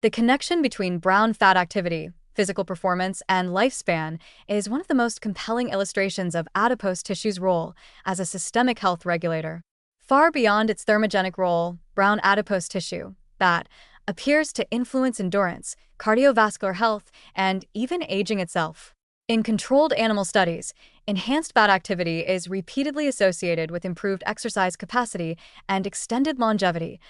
The connection between brown fat activity, physical performance, and lifespan is one of the most compelling illustrations of adipose tissue's role as a systemic health regulator. Far beyond its thermogenic role, brown adipose tissue, BAT, appears to influence endurance, cardiovascular health, and even aging itself. In controlled animal studies, enhanced BAT activity is repeatedly associated with improved exercise capacity and extended longevity,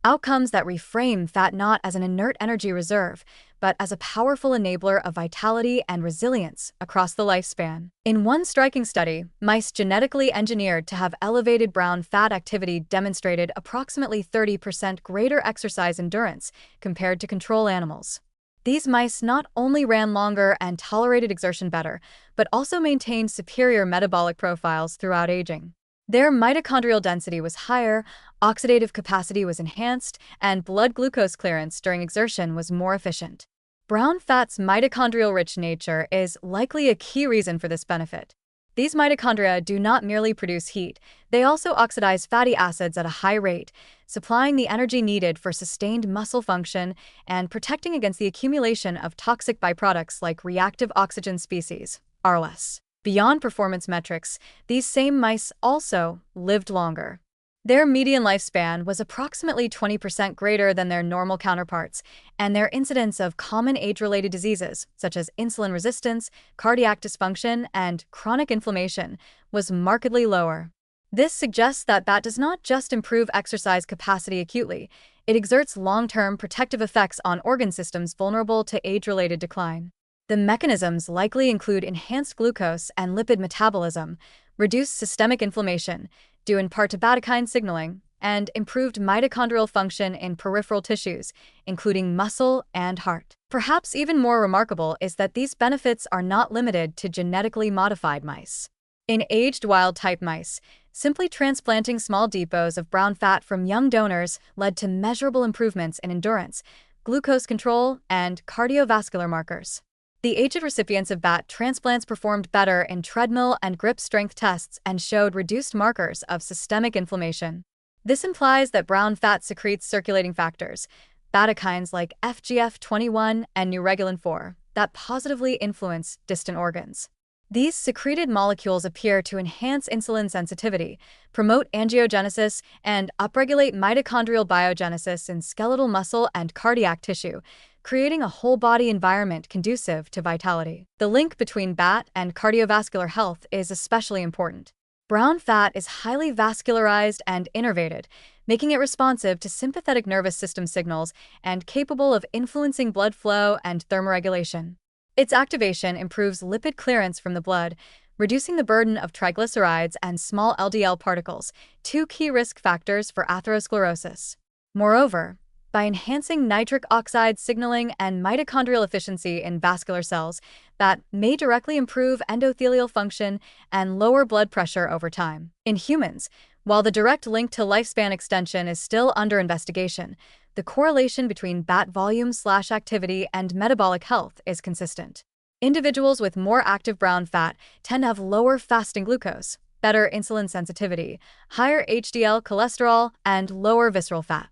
outcomes that reframe fat not as an inert energy reserve, but as a powerful enabler of vitality and resilience across the lifespan. In one striking study, mice genetically engineered to have elevated brown fat activity demonstrated approximately 30% greater exercise endurance compared to control animals. These mice not only ran longer and tolerated exertion better, but also maintained superior metabolic profiles throughout aging. Their mitochondrial density was higher, oxidative capacity was enhanced, and blood glucose clearance during exertion was more efficient. Brown fat's mitochondrial-rich nature is likely a key reason for this benefit. These mitochondria do not merely produce heat, they also oxidize fatty acids at a high rate, supplying the energy needed for sustained muscle function and protecting against the accumulation of toxic byproducts like reactive oxygen species, ROS. Beyond performance metrics, these same mice also lived longer. Their median lifespan was approximately 20% greater than their normal counterparts, and their incidence of common age-related diseases, such as insulin resistance, cardiac dysfunction, and chronic inflammation, was markedly lower. This suggests that BAT does not just improve exercise capacity acutely, it exerts long-term protective effects on organ systems vulnerable to age-related decline. The mechanisms likely include enhanced glucose and lipid metabolism, reduced systemic inflammation, due in part to bradykinin signaling, and improved mitochondrial function in peripheral tissues, including muscle and heart. Perhaps even more remarkable is that these benefits are not limited to genetically modified mice. In aged wild-type mice, simply transplanting small depots of brown fat from young donors led to measurable improvements in endurance, glucose control, and cardiovascular markers. The aged recipients of BAT transplants performed better in treadmill and grip strength tests and showed reduced markers of systemic inflammation. This implies that brown fat secretes circulating factors, bradykines like FGF21 and neuregulin-4, that positively influence distant organs. These secreted molecules appear to enhance insulin sensitivity, promote angiogenesis, and upregulate mitochondrial biogenesis in skeletal muscle and cardiac tissue, creating a whole-body environment conducive to vitality. The link between BAT and cardiovascular health is especially important. Brown fat is highly vascularized and innervated, making it responsive to sympathetic nervous system signals and capable of influencing blood flow and thermoregulation. Its activation improves lipid clearance from the blood, reducing the burden of triglycerides and small LDL particles, two key risk factors for atherosclerosis. Moreover, by enhancing nitric oxide signaling and mitochondrial efficiency in vascular cells, that may directly improve endothelial function and lower blood pressure over time. In humans, while the direct link to lifespan extension is still under investigation, the correlation between BAT volume/activity and metabolic health is consistent. Individuals with more active brown fat tend to have lower fasting glucose, better insulin sensitivity, higher HDL cholesterol, and lower visceral fat.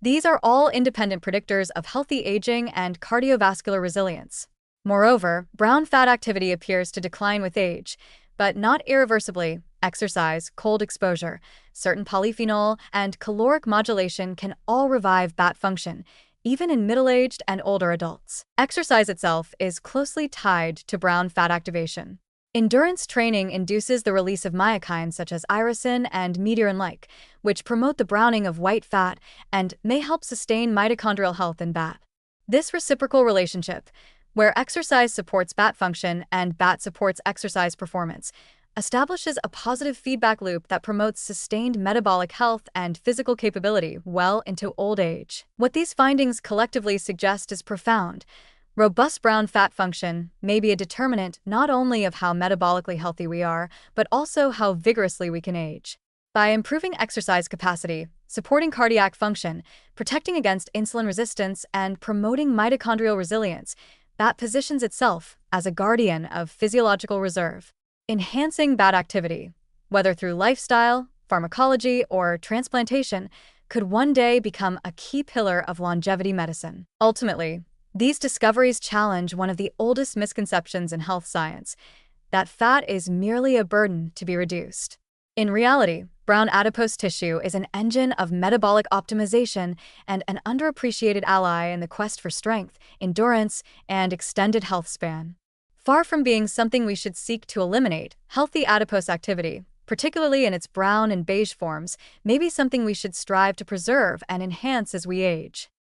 These are all independent predictors of healthy aging and cardiovascular resilience. Moreover, brown fat activity appears to decline with age, but not irreversibly. Exercise, cold exposure, certain polyphenol, and caloric modulation can all revive BAT function, even in middle-aged and older adults. Exercise itself is closely tied to brown fat activation. Endurance training induces the release of myokines such as irisin and mediarin-like, which promote the browning of white fat and may help sustain mitochondrial health in BAT. This reciprocal relationship, where exercise supports BAT function and BAT supports exercise performance, establishes a positive feedback loop that promotes sustained metabolic health and physical capability well into old age. What these findings collectively suggest is profound. Robust brown fat function may be a determinant not only of how metabolically healthy we are, but also how vigorously we can age. By improving exercise capacity, supporting cardiac function, protecting against insulin resistance, and promoting mitochondrial resilience, BAT positions itself as a guardian of physiological reserve. Enhancing BAT activity, whether through lifestyle, pharmacology, or transplantation, could one day become a key pillar of longevity medicine. Ultimately, these discoveries challenge one of the oldest misconceptions in health science, that fat is merely a burden to be reduced. In reality, brown adipose tissue is an engine of metabolic optimization and an underappreciated ally in the quest for strength, endurance, and extended health span. Far from being something we should seek to eliminate, healthy adipose activity, particularly in its brown and beige forms, may be something we should strive to preserve and enhance as we age.